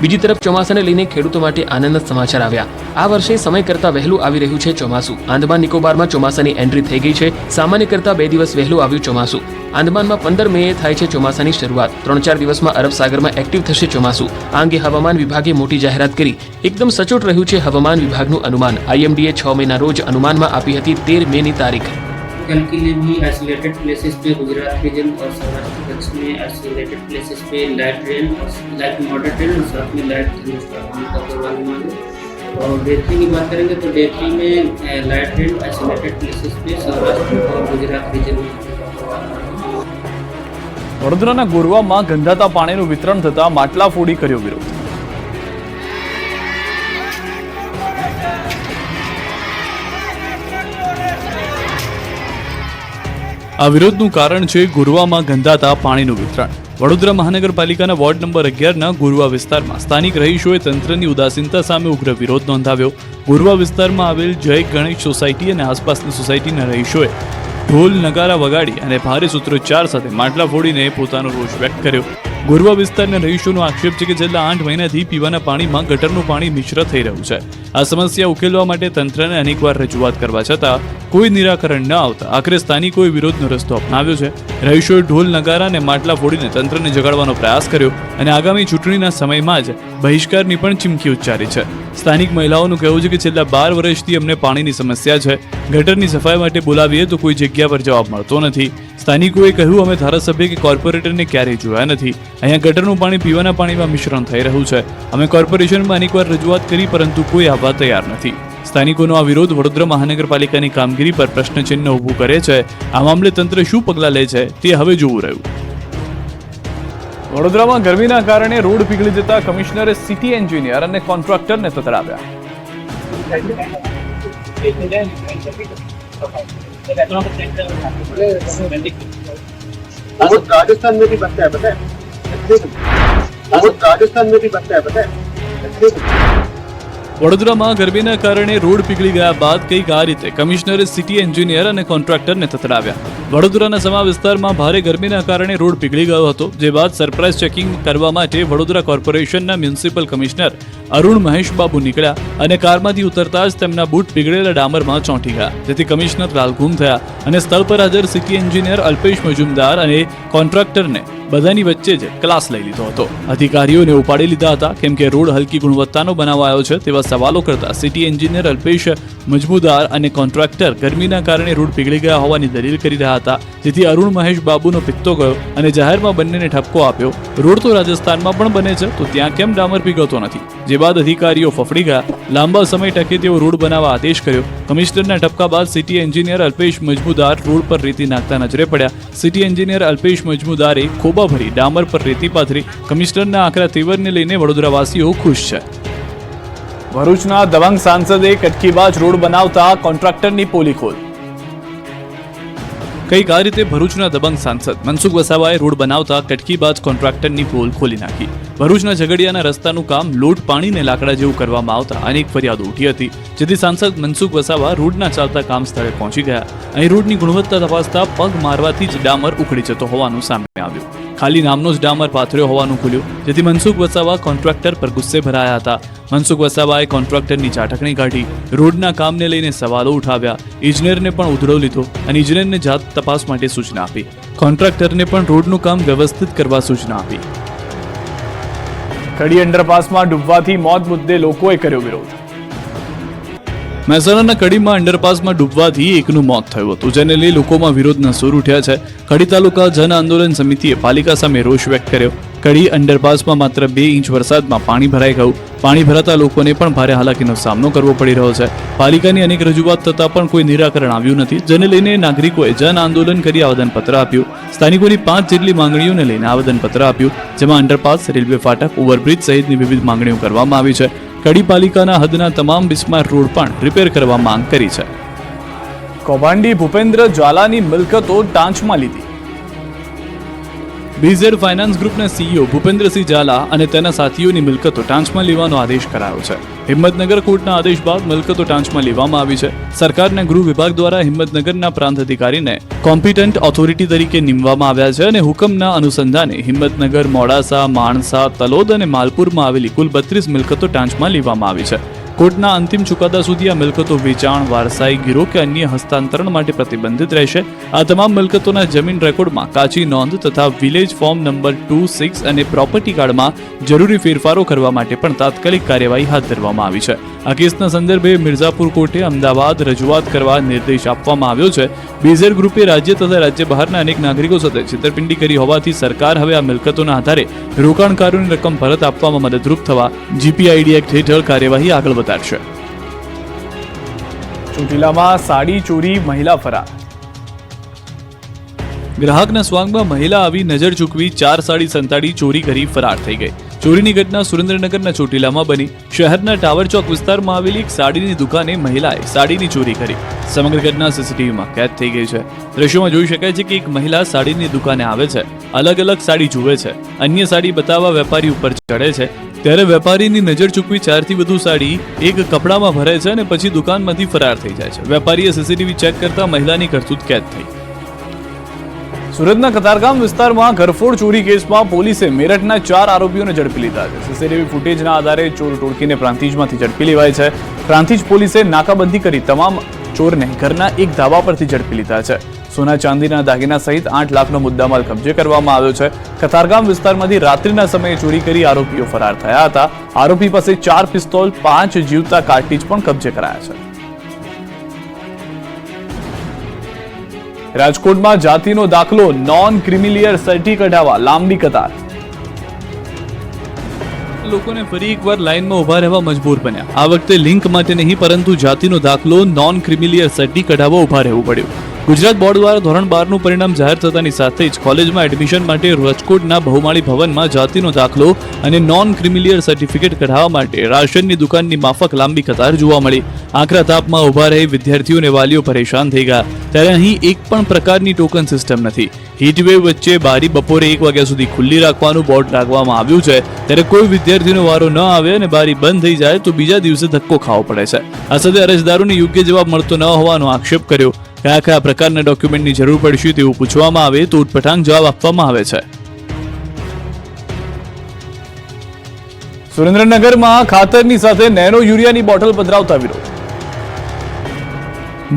બીજી તરફ ચોમાસાને લઈને ખેડૂતો માટે આનંદના સમાચાર આવ્યા। આ વર્ષે સમય કરતાં વહેલું આવી રહ્યું છે ચોમાસું। આંદામાન નિકોબારમાં ચોમાસાની એન્ટ્રી થઈ ગઈ છે। સામાન્ય કરતાં 2 દિવસ વહેલું આવ્યું ચોમાસું। આંદામાનમાં 15 મેએ થાય છે ચોમાસાની શરૂઆત। 3-4 દિવસમાં અરબ સાગરમાં એક્ટિવ થશે ચોમાસું। આ અંગે હવામાન વિભાગે મોટી જાહેરાત કરી। એકદમ સચોટ રહ્યું છે હવામાન વિભાગનું અનુમાન। IMDએ 6 મેના રોજ અનુમાનમાં આપી હતી 13 મેની तारीख। कल के लिए भी आइसोलेटेड प्लेसेस पे गुजरात रीजन और सौराष्ट्र कच्छ में आइसोलेटेड प्लेसेस पे लाइट रेन और लाइट मॉडरेट रेन और साथ में लाइट थंडरस्टॉर्म का पूर्वानुमान है। और डे 3 की बात करेंगे तो डे 3 में लाइट रेन आइसोलेटेड प्लेसेस पे सौराष्ट्र और गुजरात रीजन में। વડોદરાના ગોરવામાં ગંધાતા પાણીનું વિતરણ થતા માટલા ફોડી કર્યો વિરોધ। આ વિરોધનું કારણ છે ગોરવામાં ગંધાતા પાણીનું વિતરણ। વડોદરા મહાનગરપાલિકાના વોર્ડ નંબર 11ના ગોરવા વિસ્તારમાં સ્થાનિક રહીશોએ તંત્રની ઉદાસીનતા સામે ઉગ્ર વિરોધ નોંધાવ્યો। ગોરવા વિસ્તારમાં આવેલ જય ગણેશ સોસાયટી અને આસપાસની સોસાયટીના રહીશોએ ઢોલ નગારા વગાડી અને ભારે સૂત્રોચ્ચાર સાથે માટલા ફોડીને પોતાનો રોષ વ્યક્ત કર્યો। ગોરવા વિસ્તારના રહીશોનો આક્ષેપ છે કે છેલ્લા 8 મહિનાથી પીવાના પાણીમાં ગટરનું પાણી મિશ્ર થઈ રહ્યું છે। આ સમસ્યા ઉકેલવા માટે તંત્રને અનેકવાર રજૂઆત કરવા છતાં કોઈ નિરાકરણ ન આવતા આખરે સ્થાનિકોએ વિરોધનો રસ્તો અપનાવ્યો છે। રહીશોએ ઢોલ નગારા અને માટલા ફોડીને તંત્રને જગાડવાનો પ્રયાસ કર્યો અને આગામી ચૂંટણીના સમયમાં જ બહિષ્કારની પણ ચીમકી ઉચ્ચારી છે। સ્થાનિક મહિલાઓનું કહેવું છે કે છેલ્લા 12 વર્ષથી અમને પાણીની સમસ્યા છે। ગટરની સફાઈ માટે બોલાવીએ તો કોઈ જગ્યા પર જવાબ મળતો નથી। સ્થાનિકોએ કહ્યું અમે ધારાસભ્ય કે કોર્પોરેટરને ક્યારેય જોયા નથી। અહીંયા ગટરનું પાણી પીવાના પાણીમાં મિશ્રણ થઈ રહ્યું છે। અમે કોર્પોરેશનમાં અનેકવાર રજૂઆત કરી પરંતુ કોઈ આવવા તૈયાર નથી। સ્થાનિકોનો આ વિરોધ વડોદરા મહાનગરપાલિકાની કામગીરી પર પ્રશ્નચિહ્ન ઊભું કરે છે। આ મામલે તંત્ર શું પગલાં લે છે તે હવે જોવું રહ્યું। વડોદરામાં ગરમીના કારણે રોડ પીગળી જતા કમિશનરે સિટી એન્જિનિયર અને કોન્ટ્રાક્ટરને તતડાવ્યા। राजस्थान में भी बनता है पता है, राजस्थान में भी बनता है पता है। વડોદરામાં ગરમીના કારણે રોડ પીગળી ગયા બાદ કંઈક આ રીતે કમિશનરે સિટી એન્જિનિયર અને કોન્ટ્રાક્ટરને તતડાવ્યા। વડોદરાના સમા વિસ્તારમાં ભારે ગરમીના કારણે રોડ પીગળી ગયો હતો, જે બાદ સરપ્રાઇઝ ચેકિંગ કરવા માટે વડોદરા કોર્પોરેશનના મ્યુનિસિપલ કમિશનર અરુણ મહેશ બાબુ નીકળ્યા અને કારમાંથી ઉતરતા જ તેમના બૂટ પીગળેલા ડામરમાં ચોંટી ગયા, જેથી કમિશનર લાલઘૂમ થયા અને સ્થળ પર હાજર સિટી એન્જિનિયર અલ્પેશ મજુમદાર અને કોન્ટ્રાક્ટરને બધાની વચ્ચે જ ક્લાસ લઈ લીધો હતો। અધિકારીઓને ઉપાડી લીધા હતા કેમ કે રોડ હલકી ગુણવત્તાનો બનાવાયો છે તેવા સવાલો કરતા સિટી એન્જિનિયર અલ્પેશ મજમુદાર અને કોન્ટ્રાક્ટર ગરમીના કારણે રોડ પીગળી ગયા હોવાની દલીલ કરી રહ્યા હતા, જેથી અરુણ મહેશ બાબુનો પિત્તો ગયો અને જાહેરમાં બંનેને ઠપકો આપ્યો। રોડ તો રાજસ્થાનમાં પણ બને છે તો ત્યાં કેમ ડામર પીગળતો નથી, જે બાદ અધિકારીઓ ફફડી ગયા। લાંબા સમય ટકે તેઓ રોડ બનાવવા આદેશ કર્યો। કમિશનરના ઠપકા બાદ સિટી એન્જિનિયર અલ્પેશ મજમુદાર રોડ પર રેતી નાખતા નજરે પડ્યા। સિટી એન્જિનિયર અલ્પેશ મજમુદારે ખોબા ભરી ડામર પર રેતી પાથરી। કમિશનરના આકરા તેવરને લઈને વડોદરાવાસીઓ ખુશ છે। ભરૂચના દબંગ સાંસદે કટકીબાજ રોડ બનાવતા કોન્ટ્રાક્ટરની પોલી ખોલ। કંઈક આ રીતે ભરૂચના દબંગ સાંસદ મનસુખ વસાવાએ રોડ બનાવતા કટકીબાજ કોન્ટ્રાક્ટરની પોલ ખોલી નાખી। ભરૂચના ઝઘડિયાના રસ્તાનું કામ લોટ પાણીને લાકડા જેવું કરવામાં આવતા અનેક ફરિયાદો ઉઠી હતી, જેથી સાંસદ મનસુખ વસાવા રોડના ચાલતા કામ સ્થળે પહોંચી ગયા। અહીં રોડની ગુણવત્તા તપાસતા પગ મારવાથી જ ડામર ઉખડી જતો હોવાનું સામે આવ્યું। ખાલી નામનો જ ડામર પાથર્યો હોવાનું ખુલ્યું, જેથી મનસુખ વસાવા કોન્ટ્રાક્ટર પર ગુસ્સે ભરાયા હતા। મનસુખ વસાવાએ કોન્ટ્રાક્ટરની ઝાટકણી કાઢી, રોડના કામને લઈને સવાલો ઉઠાવ્યા। ઇજનેરને પણ ઉધડો લીધો અને ઇજનેરને જાત તપાસ માટે સૂચના આપી। કોન્ટ્રાક્ટરને પણ રોડનું કામ વ્યવસ્થિત કરવા સૂચના આપી। કડી અંડરપાસમાં ડૂબવાથી મોત મુદ્દે લોકોએ કર્યો વિરોધ। મહેસાણાના કડીમાં અંડરપાસમાં ડૂબવાથી એકનું મોત થયું હતું, જેને લઈ લોકોમાં વિરોધના સૂર ઉઠ્યા છે। કડી તાલુકા જન આંદોલન સમિતિએ પાલિકા સામે રોષ વ્યક્ત કર્યો। કડી અંડરપાસમાં માત્ર 2 ઇંચ વરસાદમાં પાણી ભરાઈ ગયું। પાણી ભરાતા લોકોને પણ ભારે હાલાકીનો સામનો કરવો પડી રહ્યો છે। પાલિકાની અનેક રજૂઆત થતાં પણ કોઈ નિરાકરણ આવ્યું નથી, જેને લઈને નાગરિકોએ જન આંદોલન કરી આવેદનપત્ર આપ્યું। સ્થાનિકોની 5 જેટલી માંગણીઓને લઈને આવેદનપત્ર આપ્યું, જેમાં અંડરપાસ, રેલવે ફાટક, ઓવરબ્રિજ સહિતની વિવિધ માંગણીઓ કરવામાં આવી છે। કડી પાલિકાના હદના તમામ બિસ્માર રોડ પણ રિપેર કરવા માંગ કરી છે। કૌભાંડી ભૂપેન્દ્ર ઝાલાની મિલકતો ટાંચમાં લીધી। BZ ફાઇનાન્સ ગ્રુપના CEO ભૂપેન્દ્રસિંહ ઝાલા અને તેના સાથીઓની મિલકતો ટાંચમાં લેવાનો આદેશ કરાયો છે. હિંમતનગર કોર્ટના આદેશ બાદ મિલકતો ટાંચમાં લેવામાં આવી છે. સરકારના ગૃહ વિભાગ દ્વારા હિંમતનગરના પ્રાંત અધિકારીને કોમ્પિટન્ટ ઓથોરિટી તરીકે નીમવામાં આવ્યા છે અને હુકમના અનુસંધાને હિંમતનગર, મોડાસા, માણસા, તલોદ અને માલપુરમાં આવેલી કુલ 32 મિલકતો ટાંચમાં લેવામાં આવી છે. કોર્ટના અંતિમ ચુકાદા સુધી આ મિલકતો વેચાણ, વારસાઈ, ગીરો કે અન્ય હસ્તાંતરણ માટે પ્રતિબંધિત રહેશે. આ તમામ મિલકતોના જમીન રેકોર્ડમાં કાચી નોંધ તથા વિલેજ ફોર્મ નંબર 2, 6 અને પ્રોપર્ટી કાર્ડમાં જરૂરી ફેરફારો કરવા માટે પણ તાત્કાલિક કાર્યવાહી હાથ ધરવામાં આવી છે. આ કેસના સંદર્ભે મિર્ઝાપુર કોર્ટે અમદાવાદ રજૂઆત કરવા નિર્દેશ આપવામાં આવ્યો છે. BZ ગ્રુપે રાજ્ય તથા રાજ્ય બહારના અનેક નાગરિકો સાથે છેતરપિંડી કરી હોવાથી સરકાર હવે આ મિલકતોના આધારે રોકાણકારોની રકમ પરત આપવામાં મદદરૂપ થવા GPID એક્ટ હેઠળ કાર્યવાહી આગળ વધારશે. ચોટીલામાં સાડી ચોરી, મહિલા ફરાર. ગ્રાહકના સ્વાંગમાં મહિલા આવી નજર ચૂકવી 4 સાડી સંતાડી ચોરી કરી ફરાર થઈ ગઈ. ચોરીની ઘટના સુરેન્દ્રનગરના ચોટીલામાં બની. શહેરના ટાવર ચોક વિસ્તારમાં આવેલી એક સાડીની દુકાને મહિલાએ સાડીની ચોરી કરી. સમગ્ર ઘટના CCTVમાં કેદ થઈ ગઈ છે. દ્રશ્યોમાં જોઈ શકાય છે કે એક મહિલા સાડીની દુકાને આવે છે, અલગ અલગ સાડી જુએ છે, અન્ય સાડી બતાવવા વેપારી ઉપર ચડે છે. ત્યારે વેપારીની નજર ચૂકવી 4 થી વધુ સાડી એક કપડામાં ભરે છે અને પછી દુકાનમાંથી ફરાર થઈ જાય છે. વેપારીએ CCTV ચેક કરતા મહિલાની કરતૂત કેદ થઈ. સુરતના કતારગામ વિસ્તારમાં ઘરફોડ ચોરી કેસમાં પોલીસે મેરઠના 4 આરોપીઓને ઝડપી લીધા છે. CCTV ફૂટેજના આધારે ચોર ટોળકીને પ્રાંતિજમાંથી ઝડપી લેવાય છે. પ્રાંતિજ પોલીસે નાકાબંધી કરી તમામ ચોરને ઘરના એક ધાબા પરથી ઝડપી લીધા છે. સોના ચાંદીના દાગીના સહિત 8 લાખનો મુદ્દામાલ કબજે કરવામાં આવ્યો છે. કતારગામ વિસ્તારમાંથી રાત્રિના સમયે ચોરી કરી આરોપીઓ ફરાર થયા હતા. આરોપી પાસે 4 પિસ્તોલ, 5 જીવતા કાર્ટીજ પણ કબજે કરાયા છે. રાજકોટમાં જાતિનો દાખલો નોન ક્રિમિલિયર સર્ટી કઢાવવા લાંબી કતાર. લોકોને ફરી એકવાર લાઇનમાં ઉભા રહેવા મજબૂર બન્યા. આ વખતે લિંક માટે નહીં પરંતુ જાતિનો દાખલો નોન ક્રિમિલિયર સર્ટી કઢાવવા ઉભા રહેવું પડ્યું. ગુજરાત બોર્ડ દ્વારા ધોરણ 12નું પરિણામ જાહેર થતાની સાથે જ કોલેજમાં એડમિશન માટે રાજકોટના બહુમાળી ભવનમાં જાતિનો દાખલો અને નોન ક્રિમિલિયર સર્ટિફિકેટ કઢાવવા માટે રાશનની દુકાનની માફક લાંબી કતાર જોવા મળી. આકરા તાપમાં ઉભા રહી વિદ્યાર્થીઓ અને વાલીઓ પરેશાન થઈ ગયા. ત્યારે અહીં એક પણ પ્રકારની ટોકન સિસ્ટમ નથી. હીટવેવ વચ્ચે બારી બપોરે 1 વાગ્યા સુધી ખુલ્લી રાખવાનું બોર્ડ રાખવામાં આવ્યું છે. ત્યારે કોઈ વિદ્યાર્થીનો વારો ન આવે અને બારી બંધ થઈ જાય તો બીજા દિવસે ધક્કો ખાવો પડે છે. આ સાથે અરજદારોને યોગ્ય જવાબ મળતો ન હોવાનો આક્ષેપ કર્યો. કયા કયા પ્રકારના ડોક્યુમેન્ટની જરૂર પડશે તેવું પૂછવામાં આવે તો ઉટપટાંગ જવાબ આપવામાં આવે છે. સુરેન્દ્રનગરમાં ખાતરની સાથે નેનો યુરિયાની બોટલ પધરાવતા વિરોધ.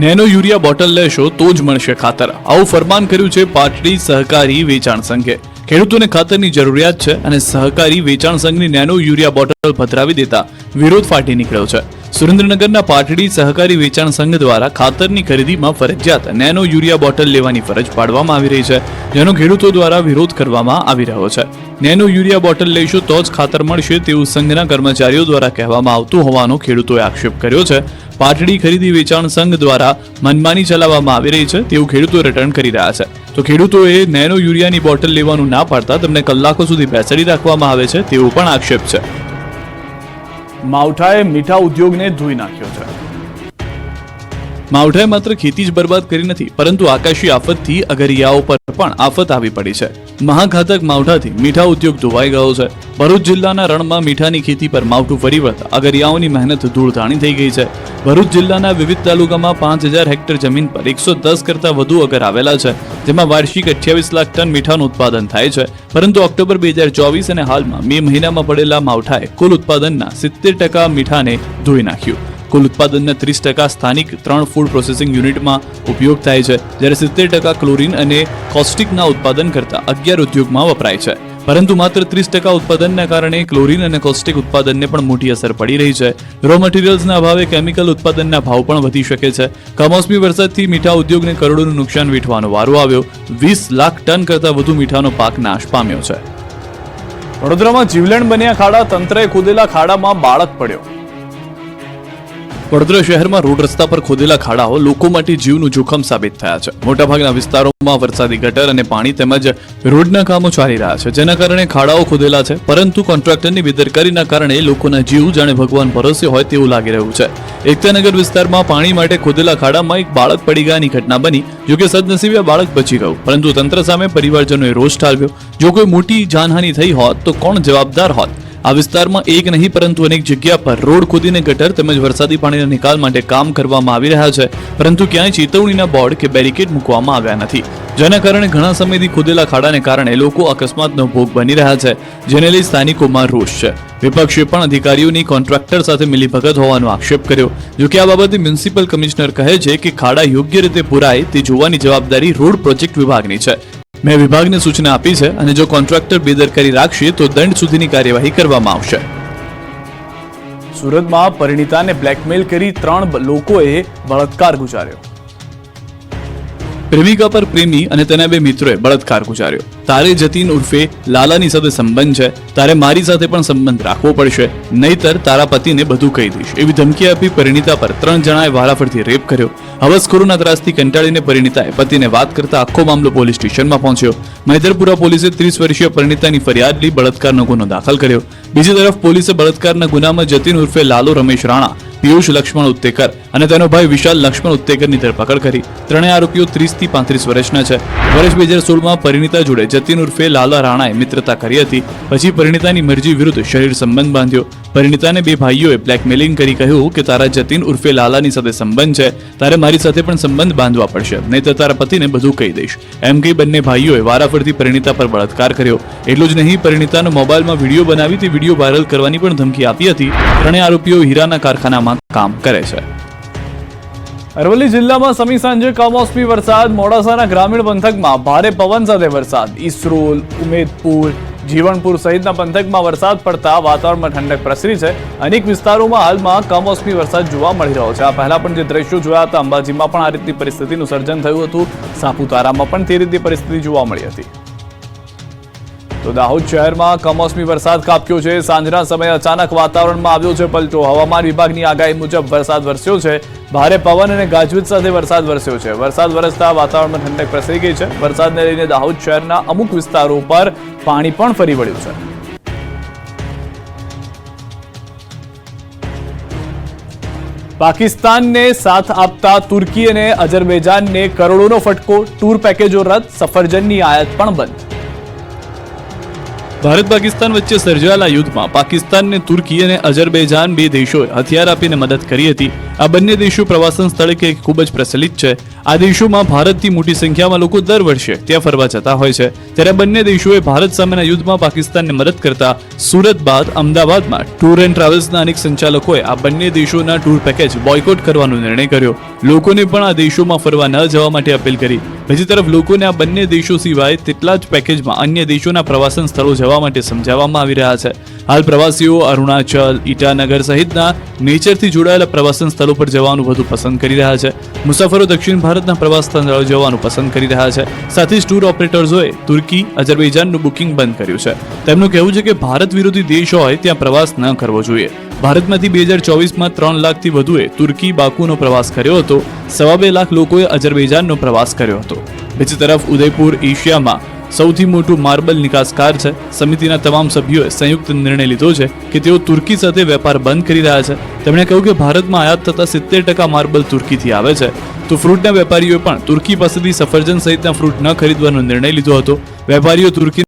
નેનો યુરિયા બોટલ લેશો તો જ મળશે ખાતર, આવું ફરમાન કર્યું છે પાટડી સહકારી વેચાણ સંઘે. ખેડૂતોને ખાતરની જરૂરિયાત છે અને સહકારી વેચાણ સંઘની નેનો યુરિયા બોટલ પધરાવી દેતા વિરોધ ફાટી નીકળ્યો છે. સુરેન્દ્રનગરના પાટડી સહકારી વેચાણ સંઘ દ્વારા ખાતરની ખરીદીમાં ફરજિયાત નેનો યુરિયા બોટલ લેવાની ફરજ પાડવામાં આવી રહી છે, જેનો ખેડૂતો દ્વારા વિરોધ કરવામાં આવી રહ્યો છે. નેનો યુરિયા બોટલ લેશો તો જ ખાતર મળશે તેવું સંઘના કર્મચારીઓ દ્વારા કહેવામાં આવતું હોવાનો ખેડૂતોએ આક્ષેપ કર્યો છે. પાટડી ખરીદી વેચાણ સંઘ દ્વારા મનમાની ચલાવવામાં આવી રહી છે તેવું ખેડૂતો રિટર્ન કરી રહ્યા છે. તો ખેડૂતોએ નેનો યુરિયાની બોટલ લેવાનું ના પાડતા તેમને કલાકો સુધી બેસાડી રાખવામાં આવે છે તેવો પણ આક્ષેપ છે. માવઠાએ મીઠા ઉદ્યોગને ધોઈ નાખ્યો છે. માવઠાએ માત્ર ખેતી જ બરબાદ કરી નથી પરંતુ આકાશી આફતથી અગરિયાઓ પર પણ આફત આવી પડી છે. મહાઘાતક માવઠાથી મીઠા ઉદ્યોગ ધોવાઈ ગયો છે. ભરૂચ જિલ્લાના રણમાં મીઠાની ખેતી પર માવઠું ફરી વળતા અગરિયાઓની મહેનત ધૂળધાણી થઈ ગઈ છે. ભરૂચ જિલ્લાના વિવિધ તાલુકામાં 5000 હેક્ટર જમીન પર 110 કરતા વધુ અગર આવેલા છે, જેમાં વાર્ષિક 28 લાખ ટન મીઠાનું ઉત્પાદન થાય છે. પરંતુ ઓક્ટોબર 2024 અને હાલમાં મે મહિનામાં પડેલા માવઠાએ કુલ ઉત્પાદનના 70% મીઠાને ધોઈ નાખ્યું. કુલ ઉત્પાદનના 30% સ્થાનિક 3 ફૂડ પ્રોસેસિંગ યુનિટમાં ઉપયોગ થાય છે, જ્યારે 70% ક્લોરીન અને કોસ્ટિકના ઉત્પાદન કરતા 11 ઉદ્યોગમાં વપરાય છે. પરંતુ માત્ર 30% ઉત્પાદનના કારણે ક્લોરીન અને કોસ્ટિક ઉત્પાદનને પણ મોટી અસર પડી રહી છે. રો મટીરિયલ્સના અભાવે કેમિકલ ઉત્પાદનના ભાવ પણ વધી શકે છે. કમોસમી વરસાદથી મીઠા ઉદ્યોગને કરોડોનું નુકસાન વેઠવાનો વારો આવ્યો. 20 લાખ ટન કરતા વધુ મીઠાનો પાક નાશ પામ્યો છે. વડોદરામાં જીવલેણ બન્યા ખાડા, તંત્રએ ખોદેલા ખાડામાં બાળક પડ્યો. વડોદરા શહેરમાં રોડ રસ્તા પર ખોદેલા ખાડાઓ લોકો માટે જીવનું જોખમ સાબિત થયા છે. મોટાભાગના વિસ્તારોમાં વરસાદી ગટર અને પાણી તેમજ રોડના કામો ચાલી રહ્યા છે, જેના કારણે ખાડાઓ ખોદેલા છે. પરંતુ કોન્ટ્રાક્ટરની બેદરકારીના કારણે લોકોના જીવ જાણે ભગવાન ભરોસે હોય તેવું લાગી રહ્યું છે. એકતાનગર વિસ્તારમાં પાણી માટે ખોદેલા ખાડામાં એક બાળક પડી ગયાની ઘટના બની. જોકે સદનસીબે બાળક બચી ગયું, પરંતુ તંત્ર સામે પરિવારજનોએ રોષ ઠાલવ્યો. જો કોઈ મોટી જાનહાનિ થઈ હોત તો કોણ જવાબદાર હોત? આ વિસ્તારમાં એક નહીં પરંતુ અનેક જગ્યા પર રોડ ખોદીને ગટર તેમજ વરસાદી પાણીના નિકાલ માટે કામ કરવામાં આવી રહ્યા છે, પરંતુ ક્યાંય ચેતવણીના બોર્ડ કે બેરિકેડ મૂકવામાં આવ્યા નથી, જેના કારણે ઘણા સમયથી ખોદેલા ખાડાને કારણે લોકો અકસ્માતનો ભોગ બની રહ્યા છે, જેને લઈ સ્થાનિકોમાં રોષ છે. વિપક્ષે પણ અધિકારીઓની કોન્ટ્રાક્ટર સાથે મિલીભગત હોવાનો આક્ષેપ કર્યો. જોકે આ બાબતે મ્યુનિસિપલ કમિશનર કહે છે કે ખાડા યોગ્ય રીતે પુરાય તે જોવાની જવાબદારી રોડ પ્રોજેક્ટ વિભાગની છે. મેં વિભાગને સૂચના આપી છે અને જો કોન્ટ્રાક્ટર બેદરકારી રાખશે તો દંડ સુધીની કાર્યવાહી કરવામાં આવશે. સુરતમાં પરિણીતાને બ્લેકમેલ કરી 3 લોકોએ બળાત્કાર ગુજાર્યો. પ્રેમિકા પર પ્રેમી અને તેના 2 મિત્રોએ બળાત્કાર ગુજાર્યો. તારે જતીન ઉર્ફે લાલાની સાથે સંબંધ છે, તારે મારી સાથે પણ સંબંધ રાખવો પડશે, નહીતર તારા પતિને બધું કહી દઈશ એવી ધમકી આપી પરિણીતા પર 3 જણાએ વારાફરતી રેપ કર્યો. હવસખોરોના ત્રાસથી કંટાળીને પરિણીતાએ પતિને વાત કરતા આખો મામલો પોલીસ સ્ટેશનમાં પહોંચ્યો. મહેદરપુરા પોલીસે 30 વર્ષીય પરિણીતાની ફરિયાદ લઈ બળાત્કારનો ગુનો દાખલ કર્યો. બીજી તરફ પોલીસે બળાત્કારના ગુનામાં જતીન ઉર્ફે લાલો રમેશ રાણા, પિયુષ લક્ષ્મણ ઉત્તેકર અને તેનો ભાઈ વિશાલ લક્ષ્મણ ઉત્તેકરની ધરપકડ કરી. ત્રણેય આરોપીઓ 30 થી 35 વર્ષના છે. વર્ષ 2016માં પરિણીતા જોડે જતીન ઉર્ફે લાલા રાણાએ મિત્રતા કરી હતી. પછી પરિણીતાની મરજી વિરુદ્ધ શરીર સંબંધ બાંધ્યો. પરિણીતાને 2 ભાઈઓએ બ્લેકમેલિંગ કરી કહ્યું કે તારા જતીન ઉર્ફે લાલાની સાથે સંબંધ છે, તારે મારી સાથે પણ સંબંધ બાંધવા પડશે, નહીંતર તારા પતિને બધું કહી દઈશ એમ કહી બંને ભાઈઓએ વારાફરતી પરિણીતા પર બળાત્કાર કર્યો. એટલું જ નહીં, પરિણીતાનો મોબાઈલમાં વિડીયો બનાવી તે વિડીયો વાયરલ કરવાની પણ ધમકી આપી હતી. ત્રણેય આરોપીઓ હીરાના કારખાનામાં કામ કરે છે. અરવલ્લી જિલ્લામાં સમી સાંજે કમોસમી વરસાદ. મોડાસાના ગ્રામીણ પંથકમાં ભારે પવન સાથે વરસાદ. ઈસરોલ, ઉમેદપુર, જીવણપુર સહિતના પંથકમાં વરસાદ પડતા વાતાવરણમાં ઠંડક પ્રસરી છે. અનેક વિસ્તારોમાં હાલમાં કમોસમી વરસાદ જોવા મળી રહ્યો છે. આ પહેલા પણ જે દ્રશ્યો જોયા હતા, અંબાજીમાં પણ આ રીતની પરિસ્થિતિનું સર્જન થયું હતું, સાપુતારામાં પણ તે રીતની પરિસ્થિતિ જોવા મળી હતી. તો દાહોદ શહેરમાં કમોસમી વરસાદ ખાબક્યો છે. સાંજના સમયે અચાનક વાતાવરણમાં આવ્યો છે પલટો. હવામાન વિભાગની આગાહી મુજબ વરસાદ વરસ્યો છે. ભારે પવન અને ગાજવીજ સાથે વરસાદ વરસ્યો છે. વરસાદ વરસતા વાતાવરણમાં ઠંડક પ્રસરી ગઈ છે. વરસાદને લઈને દાહોદ શહેરના અમુક વિસ્તારો પર પાણી પણ ફરી વળ્યું છે. પાકિસ્તાનને સાથ આપતા તુર્કી અને અઝરબૈજાનને કરોડોનો ફટકો. ટૂર પેકેજો રદ, સફરજનની આયાત પણ બંધ. ભારત પાકિસ્તાન વચ્ચે સર્જાયેલા યુદ્ધમાં પાકિસ્તાનને તુર્કી અને અઝરબૈજાન 2 દેશોએ હથિયાર આપીને મદદ કરી હતી. આ બંને દેશો પ્રવાસન સ્થળે કે ખૂબ જ પ્રચલિત છે. આ દેશોમાં ભારતથી મોટી સંખ્યામાં લોકો દર વર્ષે ત્યાં ફરવા જતા હોય છે. ત્યારે બંને દેશોએ ભારત સામેના યુદ્ધમાં પાકિસ્તાનને મદદ કરતા સુરત બાદ અમદાવાદમાં ટૂર એન્ડ ટ્રાવેલ્સના અનેક સંચાલકોએ આ બંને દેશોના ટૂર પેકેજ બોયકોટ કરવાનો નિર્ણય કર્યો. લોકોને પણ આ દેશોમાં ફરવા ન જવા માટે અપીલ કરી. બીજી તરફ લોકોને આ બંને દેશો સિવાય તેટલા જ પેકેજમાં અન્ય દેશોના પ્રવાસન સ્થળો જવા માટે સમજાવવામાં આવી રહ્યા છે. હાલ પ્રવાસીઓ અરુણાચલ, ઈટાનગર સહિતના નેચરથી જોડાયેલા પ્રવાસન સ્થળો પર જવાનું વધુ પસંદ કરી રહ્યા છે. મુસાફરો દક્ષિણ ભારતના પ્રવાસ સ્થળો જવાનું પસંદ કરી રહ્યા છે. સાથે જ ટૂર ઓપરેટર્સોએ તુર્કી, અઝરબૈજાનનું બુકિંગ બંધ કર્યું છે. તેમનું કહેવું છે કે ભારત વિરોધી દેશ હોય ત્યાં પ્રવાસ ન કરવો જોઈએ. ભારતમાંથી 2024માં 3 લાખથી વધુએ તુર્કી, બાકુનો પ્રવાસ કર્યો હતો. 2.25 લાખ લોકોએ અઝરબૈજાનનો પ્રવાસ કર્યો હતો. બીજી તરફ ઉદયપુર એશિયામાં સૌથી મોટું માર્બલ નિકાસકાર છે. સમિતિના તમામ સભ્યોએ સંયુક્ત નિર્ણય લીધો છે કે તેઓ તુર્કી સાથે વેપાર બંધ કરી રહ્યા છે. તેમણે કહ્યું કે ભારતમાં આયાત થતા 70% માર્બલ તુર્કીથી આવે છે. તો ફ્રૂટના વેપારીઓએ પણ તુર્કી પાસેથી સફરજન સહિતના ફ્રૂટ ન ખરીદવાનો નિર્ણય લીધો હતો. વેપારીઓ તુર્કી